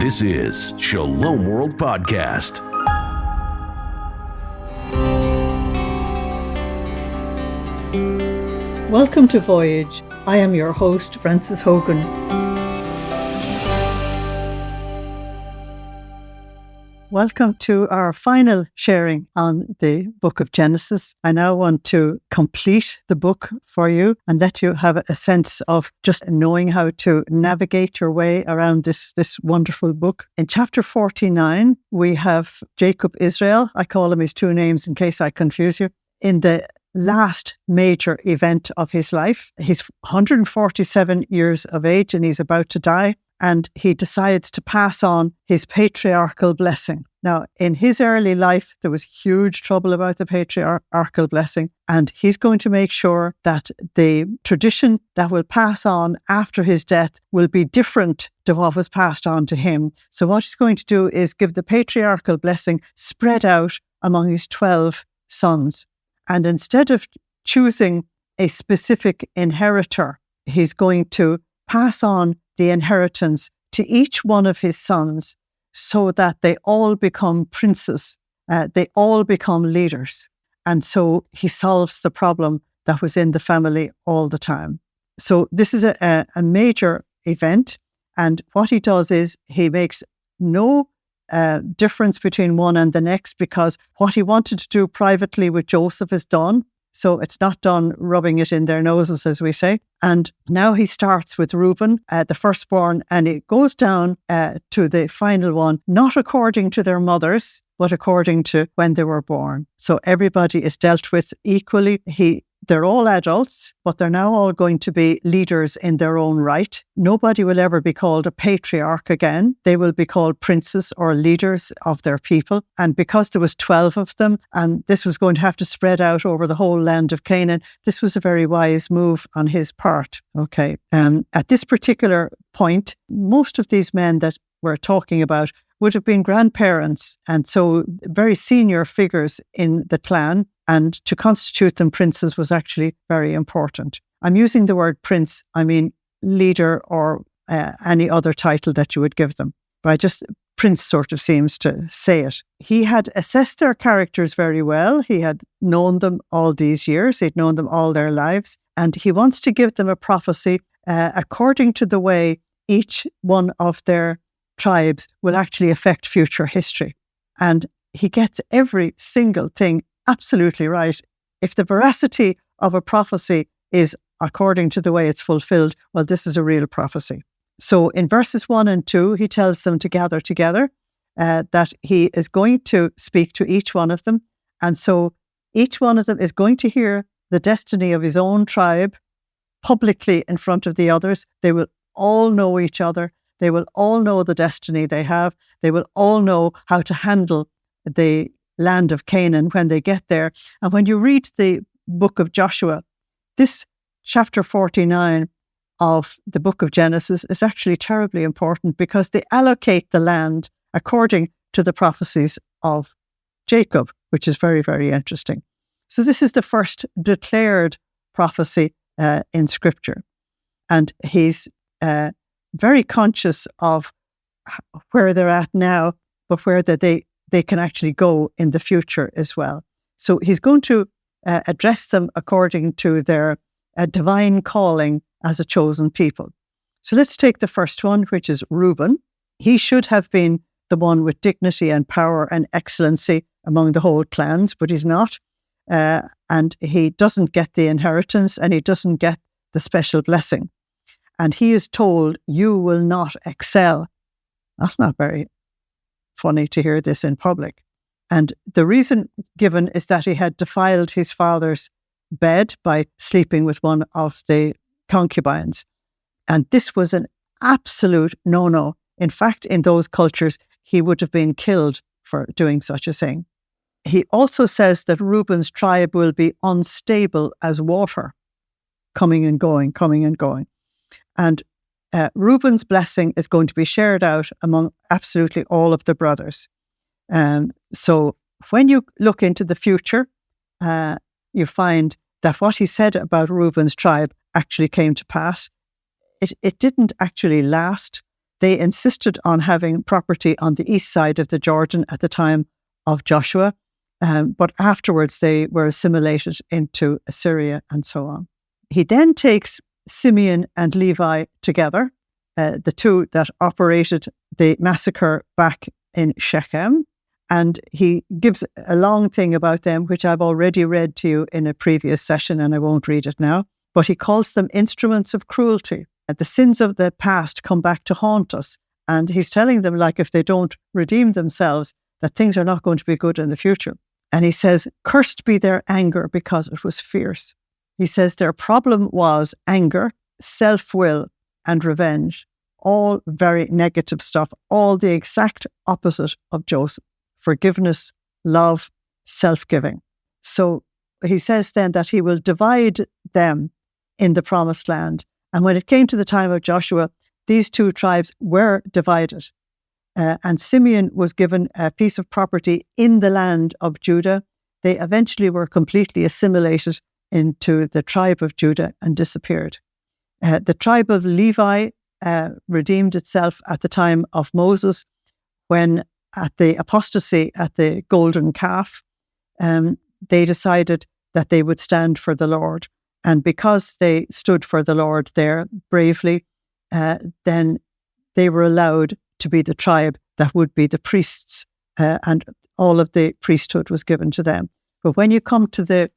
This is Shalom World Podcast. Welcome to Voyage. I am your host, Frances Hogan. Welcome to our final sharing on the book of Genesis. I now want to complete the book for you and let you have a sense of just knowing how to navigate your way around this wonderful book. In chapter 49, we have Jacob Israel. I call him his two names in case I confuse you. In the last major event of his life, he's 147 years of age and he's about to die. And he decides to pass on his patriarchal blessing. Now, in his early life, there was huge trouble about the patriarchal blessing, and he's going to make sure that the tradition that will pass on after his death will be different to what was passed on to him. So what he's going to do is give the patriarchal blessing spread out among his 12 sons. And instead of choosing a specific inheritor, he's going to pass on the inheritance to each one of his sons so that they all become princes, they all become leaders. And so he solves the problem that was in the family all the time. So this is a major event. And what he does is he makes no difference between one and the next, because what he wanted to do privately with Joseph is done. So it's not done rubbing it in their noses, as we say. And now he starts with Reuben, the firstborn, and it goes down to the final one, not according to their mothers, but according to when they were born. So everybody is dealt with equally. They're all adults, but they're now all going to be leaders in their own right. Nobody will ever be called a patriarch again. They will be called princes or leaders of their people. And because there was 12 of them, and this was going to have to spread out over the whole land of Canaan, this was a very wise move on his part. Okay. At this particular point, most of these men that we're talking about would have been grandparents, and so very senior figures in the clan, and to constitute them princes was actually very important. I'm using the word prince, I mean leader or any other title that you would give them, but prince sort of seems to say it. He had assessed their characters very well. He had known them all these years. He'd known them all their lives, and he wants to give them a prophecy according to the way each one of their tribes will actually affect future history. And he gets every single thing absolutely right. If the veracity of a prophecy is according to the way it's fulfilled, well, this is a real prophecy. So in verses 1 and 2, he tells them to gather together, that he is going to speak to each one of them. And so each one of them is going to hear the destiny of his own tribe publicly in front of the others. They will all know each other. They will all know the destiny they have. They will all know how to handle the land of Canaan when they get there. And when you read the book of Joshua, this chapter 49 of the book of Genesis is actually terribly important, because they allocate the land according to the prophecies of Jacob, which is very, very interesting. So this is the first declared prophecy in Scripture. And he's very conscious of where they're at now, but where they can actually go in the future as well. So he's going to address them according to their divine calling as a chosen people. So let's take the first one, which is Reuben. He should have been the one with dignity and power and excellency among the whole clans, but he's not. And he doesn't get the inheritance, and he doesn't get the special blessing. And he is told, you will not excel. That's not very funny to hear this in public. And the reason given is that he had defiled his father's bed by sleeping with one of the concubines. And this was an absolute no-no. In fact, in those cultures, he would have been killed for doing such a thing. He also says that Reuben's tribe will be unstable as water, coming and going, coming and going. And Reuben's blessing is going to be shared out among absolutely all of the brothers. So when you look into the future, you find that what he said about Reuben's tribe actually came to pass. It didn't actually last. they insisted on having property on the east side of the Jordan at the time of Joshua, but afterwards they were assimilated into Assyria and so on. He then takes Simeon and Levi together, the two that operated the massacre back in Shechem, and he gives a long thing about them, which I've already read to you in a previous session, and I won't read it now, but he calls them instruments of cruelty. The sins of the past come back to haunt us, and he's telling them, like, if they don't redeem themselves, that things are not going to be good in the future. And he says, cursed be their anger because it was fierce. He says their problem was anger, self-will, and revenge. All very negative stuff, all the exact opposite of Joseph. Forgiveness, love, self-giving. So he says then that he will divide them in the promised land. And when it came to the time of Joshua, these two tribes were divided. And Simeon was given a piece of property in the land of Judah. They eventually were completely assimilated into the tribe of Judah and disappeared. The tribe of Levi redeemed itself at the time of Moses, when at the apostasy at the golden calf, they decided that they would stand for the Lord. And because they stood for the Lord there bravely, then they were allowed to be the tribe that would be the priests, and all of the priesthood was given to them. But when you come to the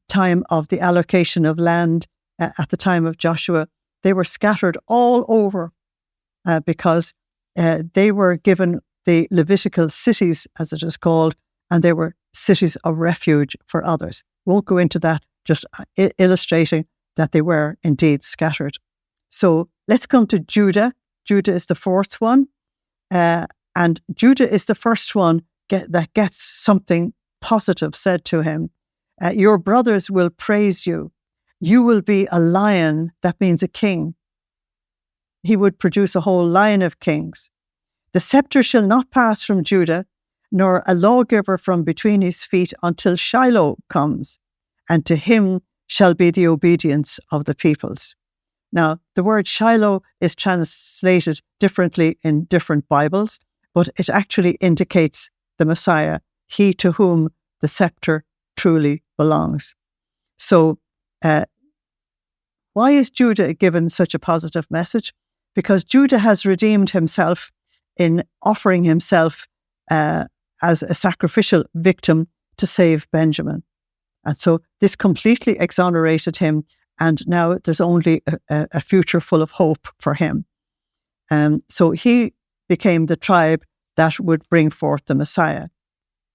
time of the allocation of land at the time of Joshua, they were scattered all over because they were given the Levitical cities, as it is called, and they were cities of refuge for others. Won't go into that, just illustrating that they were indeed scattered. So let's come to Judah. Judah is the fourth one. And Judah is the first one that gets something positive said to him. Your brothers will praise you. You will be a lion, that means a king. He would produce a whole line of kings. The scepter shall not pass from Judah, nor a lawgiver from between his feet until Shiloh comes, and to him shall be the obedience of the peoples. Now, the word Shiloh is translated differently in different Bibles, but it actually indicates the Messiah, he to whom the scepter truly belongs. So, why is Judah given such a positive message? Because Judah has redeemed himself in offering himself as a sacrificial victim to save Benjamin. And so this completely exonerated him, and now there's only a future full of hope for him. So he became the tribe that would bring forth the Messiah.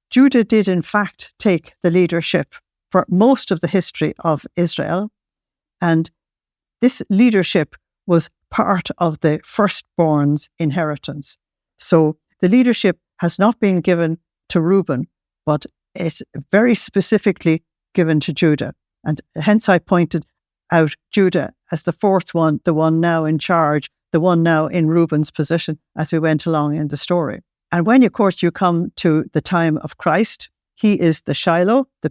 Judah did in fact take the leadership for most of the history of Israel, and this leadership was part of the firstborn's inheritance. So the leadership has not been given to Reuben, but it's very specifically given to Judah. And hence I pointed out Judah as the fourth one, the one now in charge, the one now in Reuben's position as we went along in the story. And when, of course, you come to the time of Christ, he is the Shiloh, the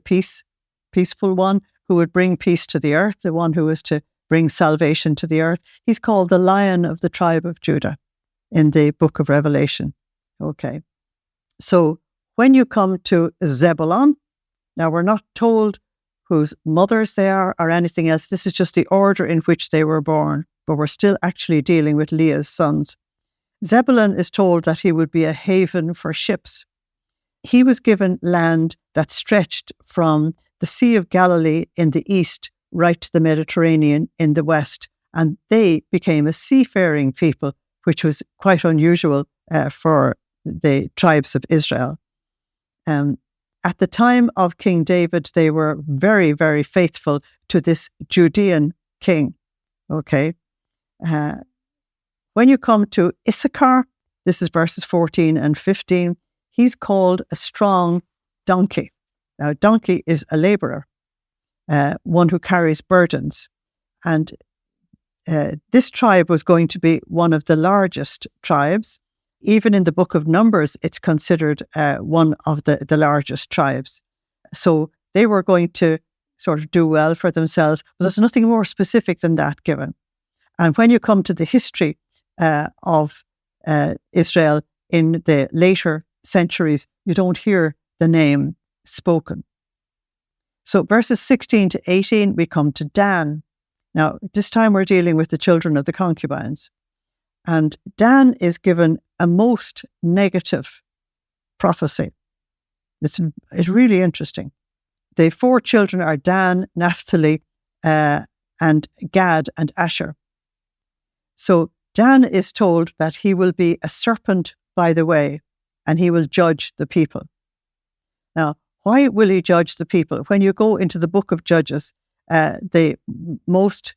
peaceful one who would bring peace to the earth, the one who is to bring salvation to the earth. He's called the Lion of the tribe of Judah in the book of Revelation. Okay. So when you come to Zebulun, now we're not told whose mothers they are or anything else. This is just the order in which they were born, but we're still actually dealing with Leah's sons. Zebulun is told that he would be a haven for ships. He was given land that stretched from the Sea of Galilee in the east right to the Mediterranean in the west, and they became a seafaring people, which was quite unusual for the tribes of Israel. At the time of King David, they were very, very faithful to this Judean king. Okay. When you come to Issachar, this is verses 14 and 15, he's called a strong donkey. Now, donkey is a labourer, one who carries burdens. And this tribe was going to be one of the largest tribes. Even in the book of Numbers, it's considered one of the largest tribes. So they were going to sort of do well for themselves, but there's nothing more specific than that given. And when you come to the history, of Israel in the later centuries, you don't hear the name spoken. So verses 16 to 18, we come to Dan. Now, this time we're dealing with the children of the concubines. And Dan is given a most negative prophecy. It's really interesting. The 4 children are Dan, Naphtali, and Gad and Asher. So Dan is told that he will be a serpent by the way, and he will judge the people. Now, why will he judge the people? When you go into the book of Judges, the most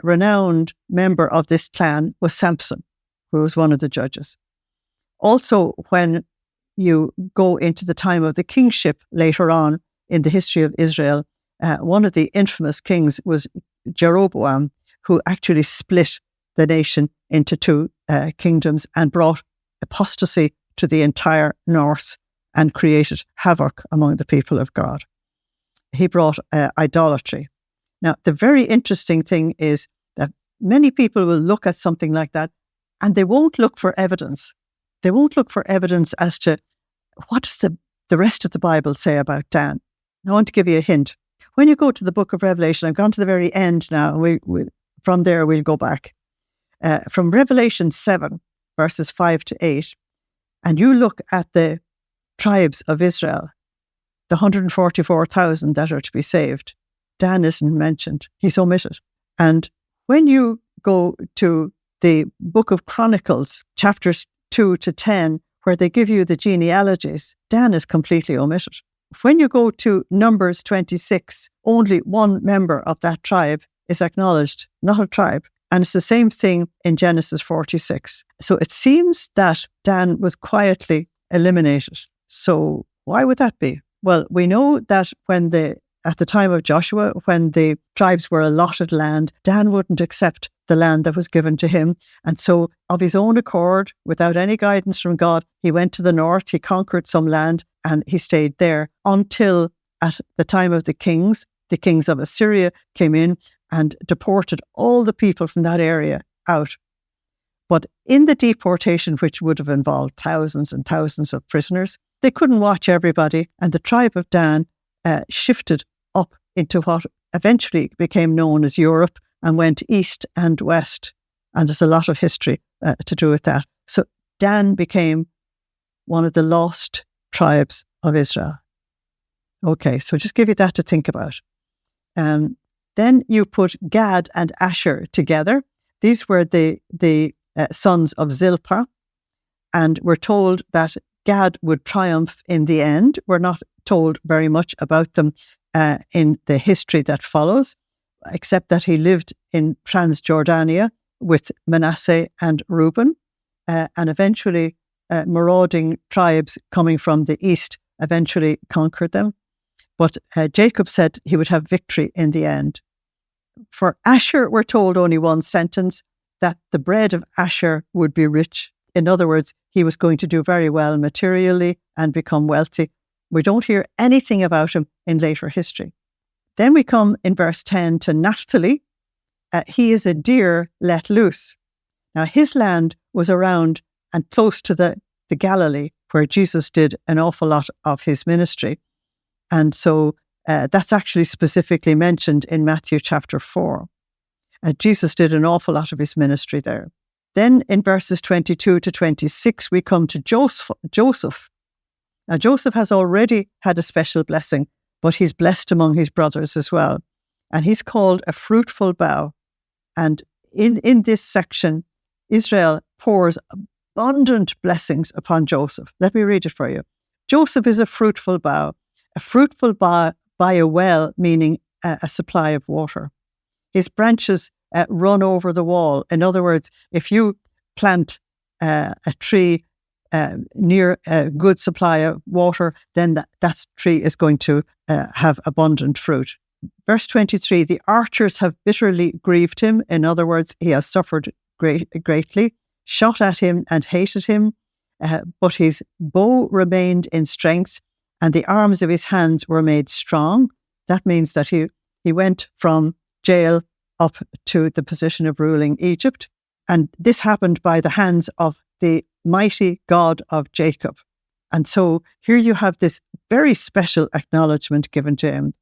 renowned member of this clan was Samson, who was one of the judges. Also, when you go into the time of the kingship later on in the history of Israel, one of the infamous kings was Jeroboam, who actually split the nation into 2 kingdoms and brought apostasy to the entire north and created havoc among the people of God. He brought idolatry. Now, the very interesting thing is that many people will look at something like that and they won't look for evidence. They won't look for evidence as to what does the rest of the Bible say about Dan. I want to give you a hint. When you go to the book of Revelation, I've gone to the very end now. From there, we'll go back. From Revelation 7, verses 5 to 8, and you look at the tribes of Israel, the 144,000 that are to be saved, Dan isn't mentioned. He's omitted. And when you go to the book of Chronicles, chapters 2 to 10, where they give you the genealogies, Dan is completely omitted. When you go to Numbers 26, only one member of that tribe is acknowledged, not a tribe. And it's the same thing in Genesis 46. So it seems that Dan was quietly eliminated. So why would that be? Well, we know that at the time of Joshua, when the tribes were allotted land, Dan wouldn't accept the land that was given to him. And so of his own accord, without any guidance from God, he went to the north, he conquered some land, and he stayed there until at the time of the kings of Assyria came in and deported all the people from that area out. But in the deportation, which would have involved thousands and thousands of prisoners, they couldn't watch everybody, and the tribe of Dan shifted up into what eventually became known as Europe and went east and west. And there's a lot of history to do with that. So Dan became one of the lost tribes of Israel. Okay, so just give you that to think about. Then you put Gad and Asher together. These were the sons of Zilpah, and we're told that Gad would triumph in the end. We're not told very much about them in the history that follows, except that he lived in Transjordania with Manasseh and Reuben, and eventually marauding tribes coming from the east eventually conquered them. But Jacob said he would have victory in the end. For Asher, we're told only one sentence, that the bread of Asher would be rich. In other words, he was going to do very well materially and become wealthy. We don't hear anything about him in later history. Then we come in verse 10 to Naphtali. He is a deer let loose. Now, his land was around and close to the Galilee, where Jesus did an awful lot of his ministry. And so that's actually specifically mentioned in Matthew chapter 4. Jesus did an awful lot of his ministry there. Then in verses 22 to 26, we come to Joseph. Now, Joseph has already had a special blessing, but he's blessed among his brothers as well. And he's called a fruitful bough. And in this section, Israel pours abundant blessings upon Joseph. Let me read it for you. Joseph is a fruitful bough by a well, meaning a supply of water. His branches run over the wall. In other words, if you plant a tree near a good supply of water, then that tree is going to have abundant fruit. Verse 23, the archers have bitterly grieved him. In other words, he has suffered greatly, shot at him and hated him, but his bow remained in strength and the arms of his hands were made strong. That means that he went from jail up to the position of ruling Egypt. And this happened by the hands of the mighty God of Jacob. And so here you have this very special acknowledgement given to him.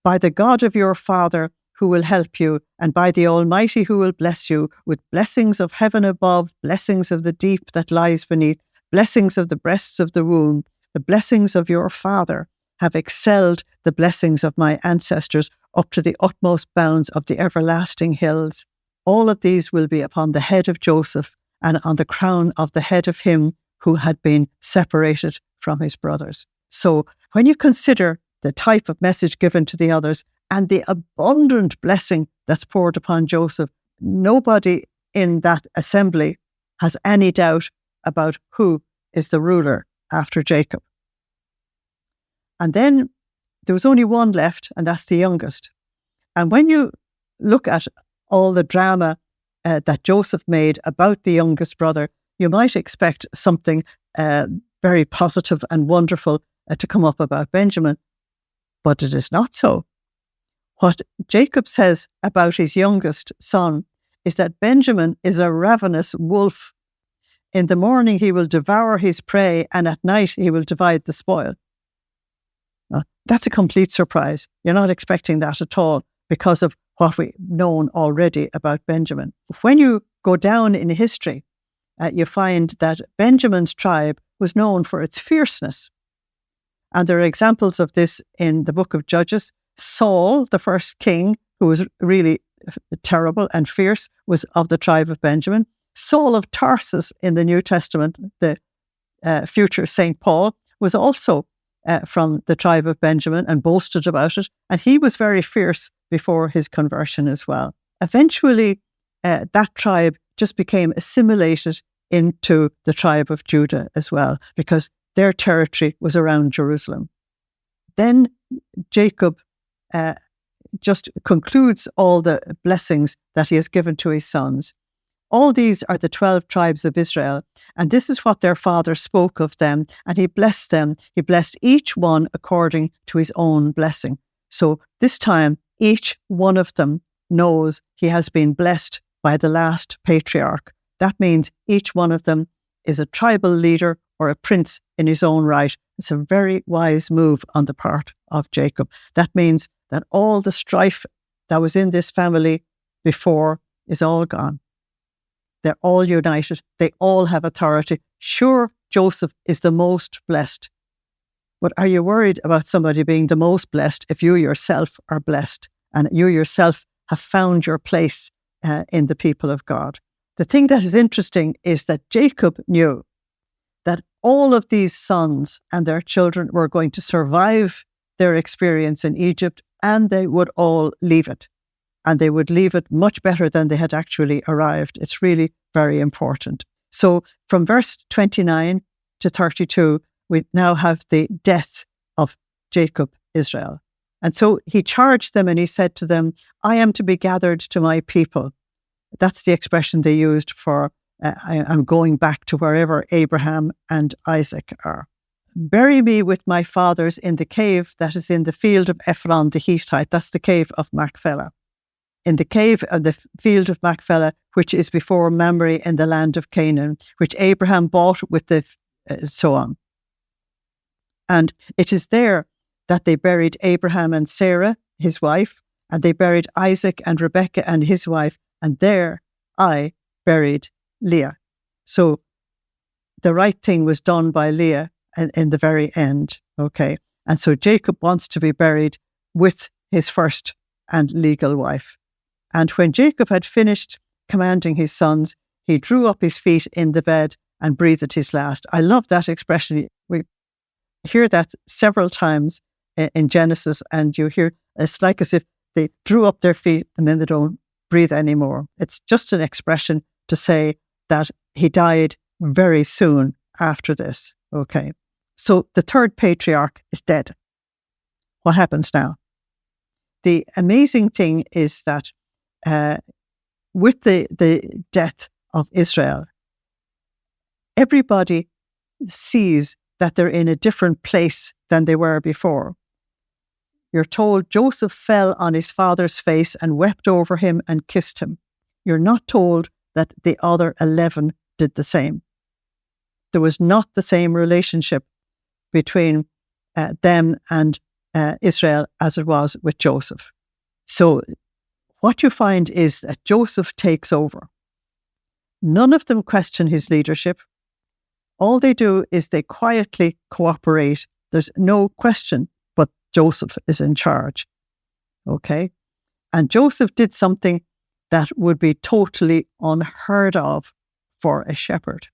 By the God of your father who will help you, and by the Almighty who will bless you with blessings of heaven above, blessings of the deep that lies beneath, blessings of the breasts of the womb, the blessings of your father have excelled the blessings of my ancestors up to the utmost bounds of the everlasting hills. All of these will be upon the head of Joseph and on the crown of the head of him who had been separated from his brothers. So when you consider the type of message given to the others and the abundant blessing that's poured upon Joseph, nobody in that assembly has any doubt about who is the ruler after Jacob. And then there was only one left, and that's the youngest. And when you look at all the drama that Joseph made about the youngest brother, you might expect something very positive and wonderful to come up about Benjamin. But it is not so. What Jacob says about his youngest son is that Benjamin is a ravenous wolf. In the morning he will devour his prey, and at night he will divide the spoil. Now, that's a complete surprise. You're not expecting that at all because of what we've known already about Benjamin. When you go down in history, you find that Benjamin's tribe was known for its fierceness. And there are examples of this in the book of Judges. Saul, the first king, who was really terrible and fierce, was of the tribe of Benjamin. Saul of Tarsus in the New Testament, the future St. Paul, was also from the tribe of Benjamin and boasted about it. And he was very fierce before his conversion as well. Eventually, that tribe just became assimilated into the tribe of Judah as well, because their territory was around Jerusalem. Then Jacob just concludes all the blessings that he has given to his sons. All these are the 12 tribes of Israel, and this is what their father spoke of them, and he blessed them. He blessed each one according to his own blessing. So this time, each one of them knows he has been blessed by the last patriarch. That means each one of them is a tribal leader or a prince in his own right. It's a very wise move on the part of Jacob. That means that all the strife that was in this family before is all gone. They're all united. They all have authority. Sure, Joseph is the most blessed. But are you worried about somebody being the most blessed if you yourself are blessed and you yourself have found your place in the people of God? The thing that is interesting is that Jacob knew that all of these sons and their children were going to survive their experience in Egypt, and they would all leave it. And they would leave it much better than they had actually arrived. It's really very important. So from verse 29 to 32, we now have the death of Jacob, Israel. And so he charged them and he said to them, I am to be gathered to my people. That's the expression they used for, I'm going back to wherever Abraham and Isaac are. Bury me with my fathers in the cave that is in the field of Ephron the Hittite. That's the cave of Machpelah. In the cave of the field of Machpelah, which is before Mamre in the land of Canaan, which Abraham bought with the so on. And it is there that they buried Abraham and Sarah, his wife, and they buried Isaac and Rebekah and his wife, and there I buried Leah. So the right thing was done by Leah in the very end, okay? And so Jacob wants to be buried with his first and legal wife. And when Jacob had finished commanding his sons, he drew up his feet in the bed and breathed his last. I love that expression. We hear that several times in Genesis, and you hear it's like as if they drew up their feet and then they don't breathe anymore. It's just an expression to say that he died very soon after this. Okay. So the third patriarch is dead. What happens now? The amazing thing is that with the death of Israel, everybody sees that they're in a different place than they were before. You're told Joseph fell on his father's face and wept over him and kissed him. You're not told that the other 11 did the same. There was not the same relationship between them and Israel as it was with Joseph. So what you find is that Joseph takes over. None of them question his leadership. All they do is they quietly cooperate. There's no question, but Joseph is in charge. Okay? And Joseph did something that would be totally unheard of for a shepherd.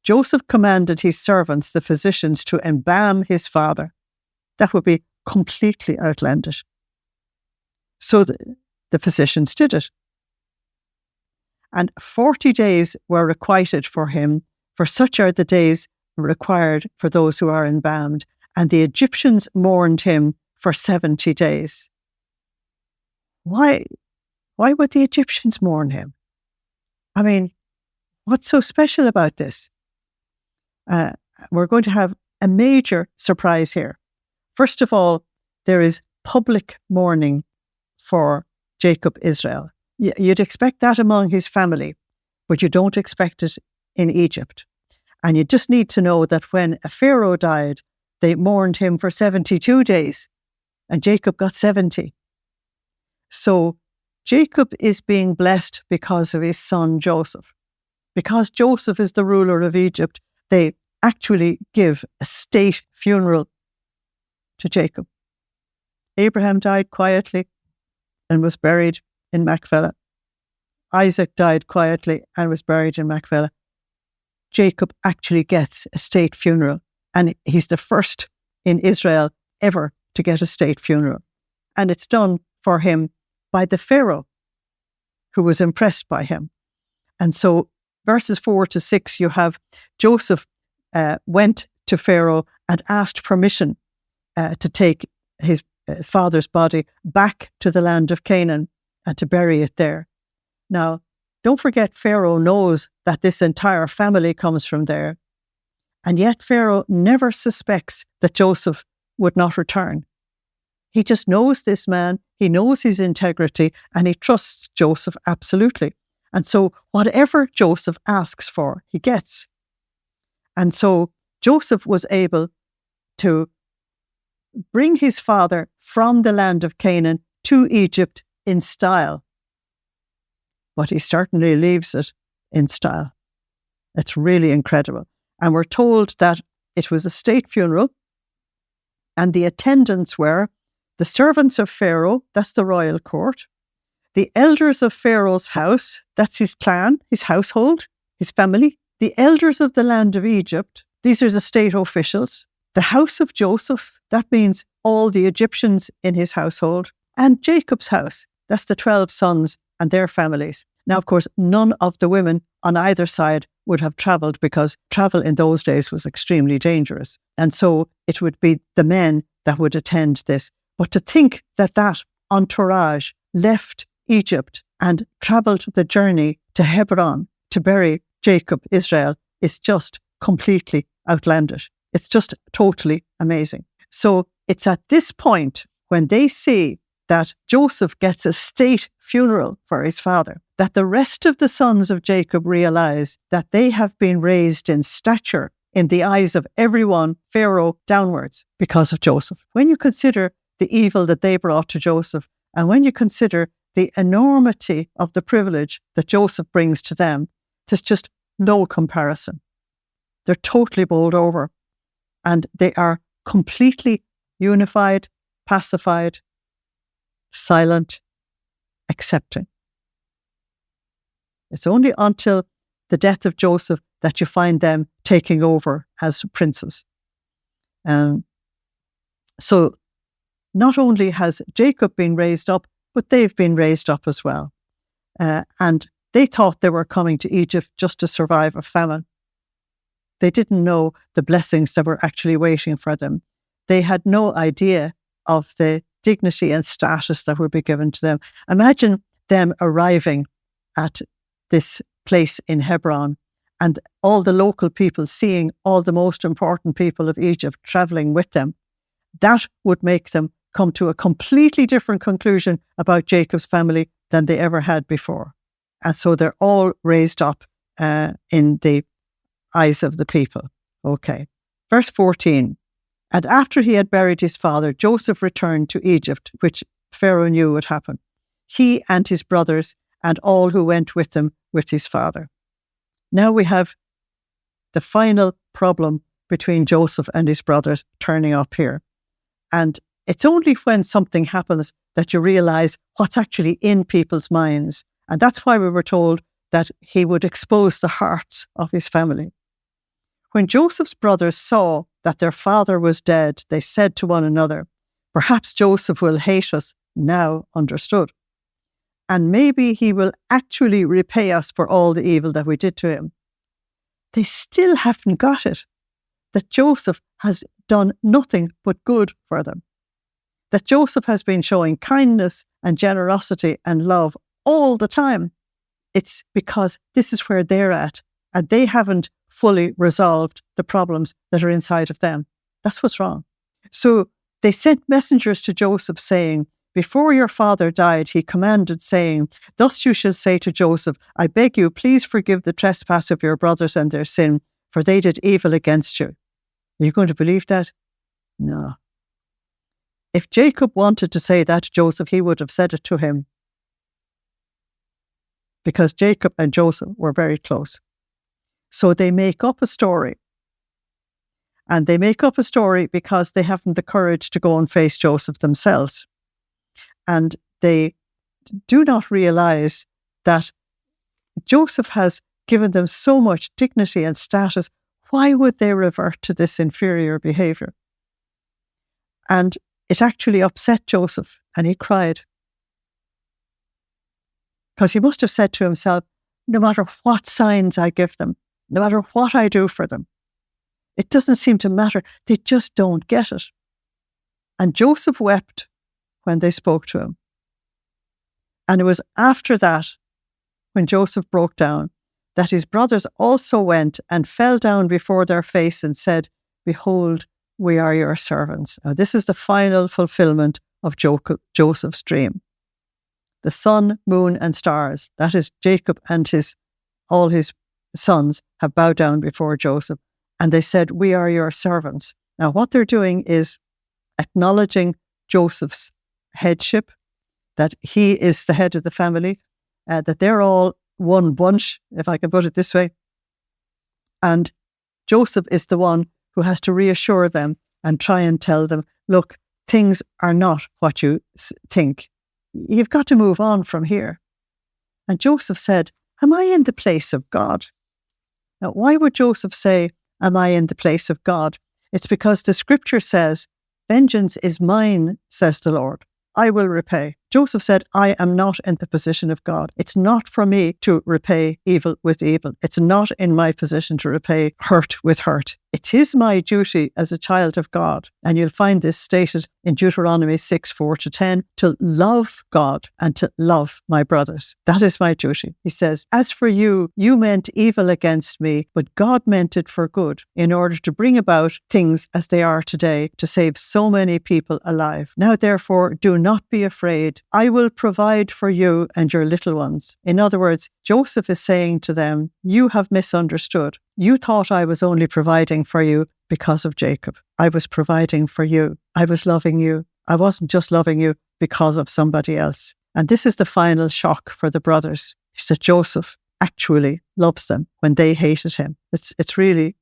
Joseph commanded his servants, the physicians, to embalm his father. That would be completely outlandish. So the physicians did it. And 40 days were requited for him, for such are the days required for those who are embalmed. And the Egyptians mourned him for 70 days. Why would the Egyptians mourn him? I mean, what's so special about this? We're going to have a major surprise here. First of all, there is public mourning for Jacob Israel. You'd expect that among his family, but you don't expect it in Egypt. And you just need to know that when a Pharaoh died, they mourned him for 72 days, and Jacob got 70. So Jacob is being blessed because of his son Joseph. Because Joseph is the ruler of Egypt, they actually give a state funeral to Jacob. Abraham died quietly and was buried in Machpelah. Isaac died quietly and was buried in Machpelah. Jacob actually gets a state funeral, and he's the first in Israel ever to get a state funeral. And it's done for him by the Pharaoh, who was impressed by him. And so verses 4-6, you have Joseph went to Pharaoh and asked permission to take his father's body back to the land of Canaan and to bury it there. Now, don't forget, Pharaoh knows that this entire family comes from there. And yet Pharaoh never suspects that Joseph would not return. He just knows this man, he knows his integrity, and he trusts Joseph absolutely. And so whatever Joseph asks for, he gets. And so Joseph was able to bring his father from the land of Canaan to Egypt in style. But he certainly leaves it in style. It's really incredible. And we're told that it was a state funeral, and the attendants were the servants of Pharaoh, that's the royal court, the elders of Pharaoh's house, that's his clan, his household, his family, the elders of the land of Egypt, these are the state officials, the house of Joseph, that means all the Egyptians in his household, and Jacob's house, that's the 12 sons and their families. Now, of course, none of the women on either side would have travelled, because travel in those days was extremely dangerous. And so it would be the men that would attend this. But to think that that entourage left Egypt and travelled the journey to Hebron to bury Jacob Israel is just completely outlandish. It's just totally amazing. So it's at this point when they see that Joseph gets a state funeral for his father, that the rest of the sons of Jacob realize that they have been raised in stature in the eyes of everyone, Pharaoh downwards, because of Joseph. When you consider the evil that they brought to Joseph, and when you consider the enormity of the privilege that Joseph brings to them, there's just no comparison. They're totally bowled over, and they are completely unified, pacified, silent, accepting. It's only until the death of Joseph that you find them taking over as princes. So not only has Jacob been raised up, but they've been raised up as well. And they thought they were coming to Egypt just to survive a famine. They didn't know the blessings that were actually waiting for them. They had no idea of the dignity and status that would be given to them. Imagine them arriving at this place in Hebron and all the local people seeing all the most important people of Egypt travelling with them. That would make them come to a completely different conclusion about Jacob's family than they ever had before. And so they're all raised up in the eyes of the people. Okay. Verse 14. And after he had buried his father, Joseph returned to Egypt, which Pharaoh knew would happen. He and his brothers and all who went with him with his father. Now we have the final problem between Joseph and his brothers turning up here. And it's only when something happens that you realize what's actually in people's minds. And that's why we were told that he would expose the hearts of his family. When Joseph's brothers saw that their father was dead, they said to one another, "Perhaps Joseph will hate us now understood. And maybe he will actually repay us for all the evil that we did to him." They still haven't got it, that Joseph has done nothing but good for them. That Joseph has been showing kindness and generosity and love all the time. It's because this is where they're at, and they haven't fully resolved the problems that are inside of them. That's what's wrong. So they sent messengers to Joseph saying, "Before your father died, he commanded, saying, 'Thus you shall say to Joseph, I beg you, please forgive the trespass of your brothers and their sin, for they did evil against you.'" Are you going to believe that? No. If Jacob wanted to say that to Joseph, he would have said it to him. Because Jacob and Joseph were very close. So they make up a story. And they make up a story because they haven't the courage to go and face Joseph themselves. And they do not realize that Joseph has given them so much dignity and status. Why would they revert to this inferior behavior? And it actually upset Joseph, and he cried. Because he must have said to himself, no matter what signs I give them, no matter what I do for them, it doesn't seem to matter. They just don't get it. And Joseph wept when they spoke to him. And it was after that, when Joseph broke down, that his brothers also went and fell down before their face and said, "Behold, we are your servants." Now, this is the final fulfillment of Joseph's dream. The sun, moon, and stars, that is Jacob and all his sons, have bowed down before Joseph. And they said, "We are your servants." Now, what they're doing is acknowledging Joseph's headship, that he is the head of the family, that they're all one bunch, if I can put it this way. And Joseph is the one who has to reassure them and try and tell them, look, things are not what you think. You've got to move on from here. And Joseph said, "Am I in the place of God?" Now, why would Joseph say, "Am I in the place of God?" It's because the scripture says, "Vengeance is mine, says the Lord. I will repay." Joseph said, "I am not in the position of God. It's not for me to repay evil with evil. It's not in my position to repay hurt with hurt. It is my duty as a child of God." And you'll find this stated in Deuteronomy 6:4-10, to love God and to love my brothers. That is my duty. He says, "As for you, you meant evil against me, but God meant it for good, in order to bring about things as they are today, to save so many people alive. Now therefore, do not be afraid. I will provide for you and your little ones." In other words, Joseph is saying to them, you have misunderstood. You thought I was only providing for you because of Jacob. I was providing for you. I was loving you. I wasn't just loving you because of somebody else. And this is the final shock for the brothers, is that Joseph actually loves them when they hated him. It's really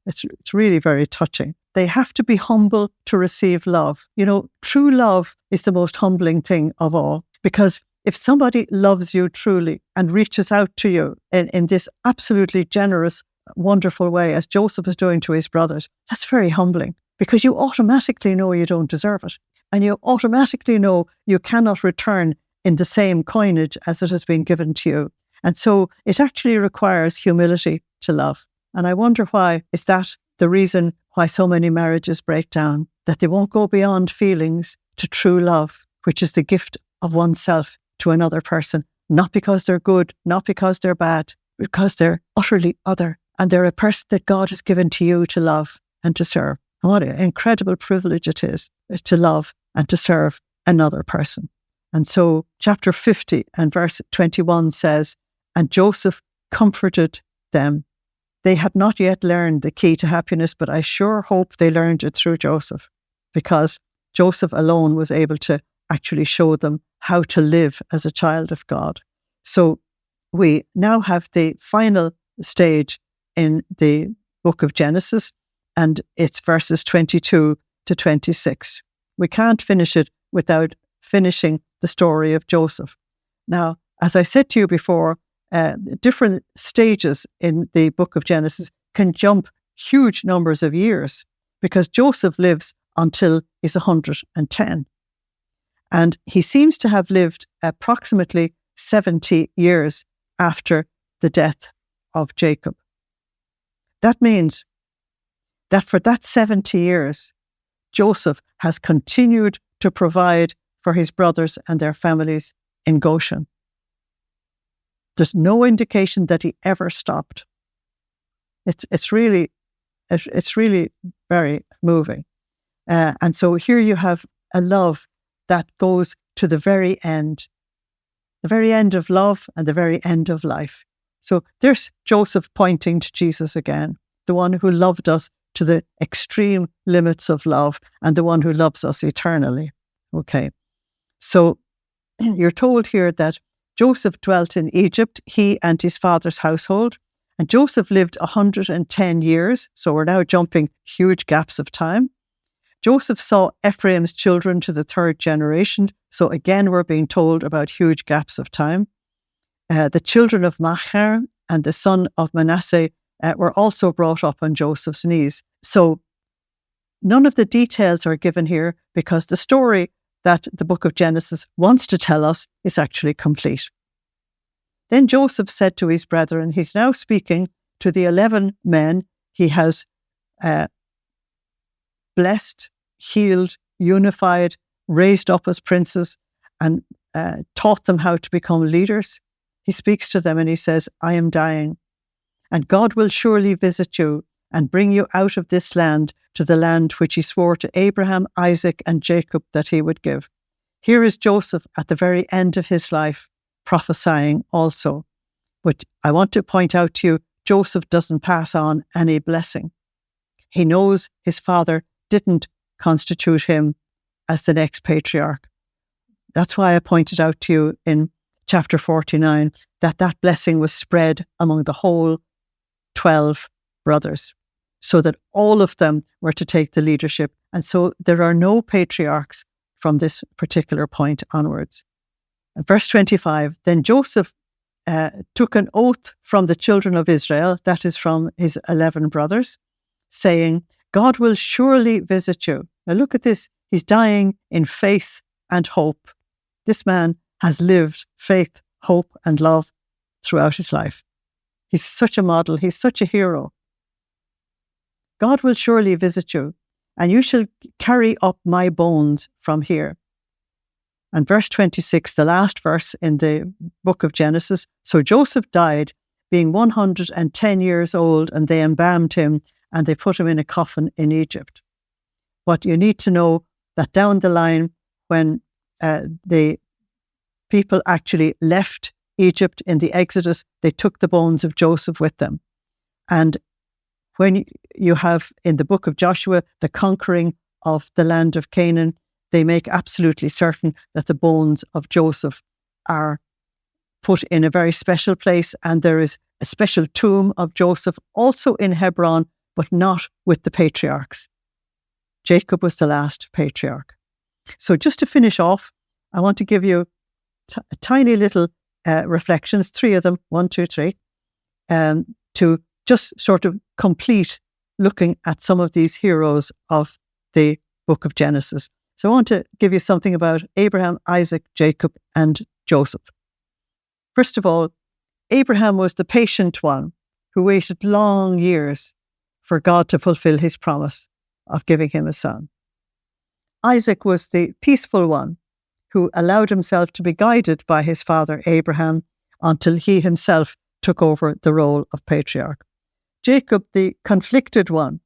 very touching. They have to be humble to receive love. You know, true love is the most humbling thing of all, because if somebody loves you truly and reaches out to you in this absolutely generous, wonderful way, as Joseph is doing to his brothers, that's very humbling, because you automatically know you don't deserve it. And you automatically know you cannot return in the same coinage as it has been given to you. And so it actually requires humility to love. And I wonder why is that the reason why so many marriages break down, that they won't go beyond feelings to true love, which is the gift of oneself to another person, not because they're good, not because they're bad, because they're utterly other, and they're a person that God has given to you to love and to serve. And what an incredible privilege it is to love and to serve another person. And so chapter 50 and verse 21 says, And Joseph comforted them. They had not yet learned the key to happiness, but I sure hope they learned it through Joseph, because Joseph alone was able to actually show them how to live as a child of God. So we now have the final stage in the book of Genesis, and it's verses 22 to 26. We can't finish it without finishing the story of Joseph. Now, as I said to you before, different stages in the book of Genesis can jump huge numbers of years, because Joseph lives until he's 110. And he seems to have lived approximately 70 years after the death of Jacob. That means that for that 70 years, Joseph has continued to provide for his brothers and their families in Goshen. There's no indication that he ever stopped. It's really very moving. And so here you have a love that goes to the very end of love and the very end of life. So there's Joseph pointing to Jesus again, the one who loved us to the extreme limits of love and the one who loves us eternally. Okay. So you're told here that Joseph dwelt in Egypt, he and his father's household, and Joseph lived 110 years. So we're now jumping huge gaps of time. Joseph saw Ephraim's children to the third generation. So again, we're being told about huge gaps of time. The children of Machir and the son of Manasseh were also brought up on Joseph's knees. So none of the details are given here, because the story that the book of Genesis wants to tell us is actually complete. Then Joseph said to his brethren, he's now speaking to the 11 men he has blessed, healed, unified, raised up as princes, and taught them how to become leaders. He speaks to them and he says, I am dying, and God will surely visit you and bring you out of this land to the land which he swore to Abraham, Isaac, and Jacob that he would give. Here is Joseph at the very end of his life, prophesying also. But I want to point out to you, Joseph doesn't pass on any blessing. He knows his father didn't constitute him as the next patriarch. That's why I pointed out to you in chapter 49 that that blessing was spread among the whole 12 brothers, so that all of them were to take the leadership. And so there are no patriarchs from this particular point onwards. Verse 25, then Joseph took an oath from the children of Israel, that is from his 11 brothers, saying, God will surely visit you. Now look at this. He's dying in faith and hope. This man has lived faith, hope, and love throughout his life. He's such a model. He's such a hero. God will surely visit you, and you shall carry up my bones from here. And verse 26, the last verse in the book of Genesis. So Joseph died, being 110 years old, and they embalmed him, and they put him in a coffin in Egypt. But you need to know that down the line, when the people actually left Egypt in the Exodus, they took the bones of Joseph with them. And when you have in the book of Joshua the conquering of the land of Canaan, they make absolutely certain that the bones of Joseph are put in a very special place, and there is a special tomb of Joseph also in Hebron, but not with the patriarchs. Jacob was the last patriarch. So just to finish off, I want to give you tiny little reflections, 3 of them, 1, 2, 3, to just sort of complete looking at some of these heroes of the book of Genesis. So I want to give you something about Abraham, Isaac, Jacob, and Joseph. First of all, Abraham was the patient one who waited long years for God to fulfill his promise of giving him a son. Isaac was the peaceful one who allowed himself to be guided by his father Abraham until he himself took over the role of patriarch. Jacob, the conflicted one,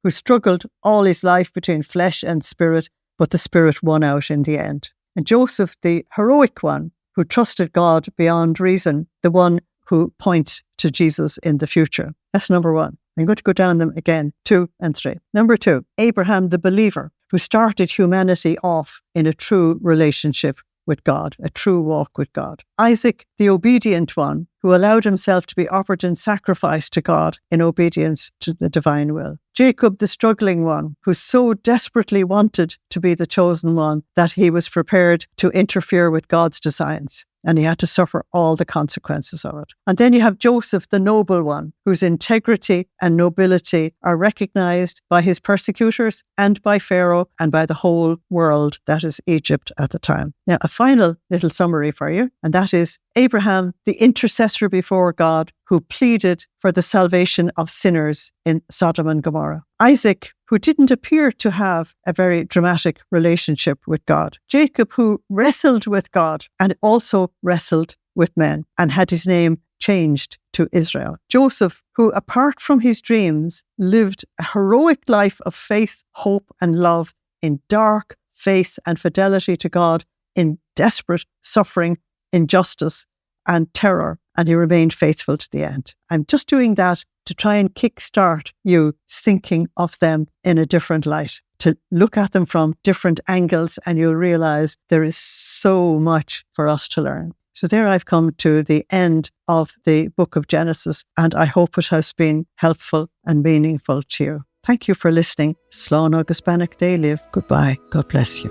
who struggled all his life between flesh and spirit, but the spirit won out in the end. And Joseph, the heroic one, who trusted God beyond reason, the one who point to Jesus in the future. That's number one. I'm going to go down them again, 2 and 3. Number 2, Abraham the believer, who started humanity off in a true relationship with God, a true walk with God. Isaac, the obedient one, who allowed himself to be offered in sacrifice to God in obedience to the divine will. Jacob, the struggling one, who so desperately wanted to be the chosen one that he was prepared to interfere with God's designs. And he had to suffer all the consequences of it. And then you have Joseph, the noble one, whose integrity and nobility are recognized by his persecutors and by Pharaoh and by the whole world, that is Egypt at the time. Now, a final little summary for you, and that is Abraham, the intercessor before God, who pleaded for the salvation of sinners in Sodom and Gomorrah. Isaac, who didn't appear to have a very dramatic relationship with God. Jacob, who wrestled with God and also wrestled with men and had his name changed to Israel. Joseph, who apart from his dreams, lived a heroic life of faith, hope and love in dark faith and fidelity to God, in desperate suffering, injustice and terror, and he remained faithful to the end. I'm just doing that to try and kickstart you thinking of them in a different light, to look at them from different angles, and you'll realize there is so much for us to learn. So there I've come to the end of the book of Genesis, and I hope it has been helpful and meaningful to you. Thank you for listening. Slán agus Banach they live. Goodbye. God bless you.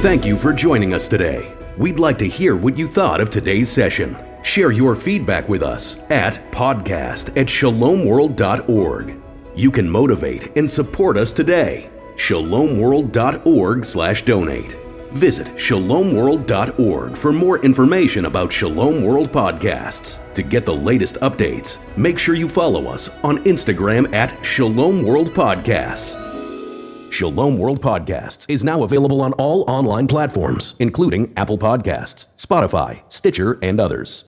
Thank you for joining us today. We'd like to hear what you thought of today's session. Share your feedback with us at podcast@shalomworld.org. You can motivate and support us today. shalomworld.org/donate. Visit shalomworld.org for more information about Shalom World Podcasts. To get the latest updates, make sure you follow us on Instagram at Shalom World Podcasts. Shalom World Podcasts is now available on all online platforms, including Apple Podcasts, Spotify, Stitcher, and others.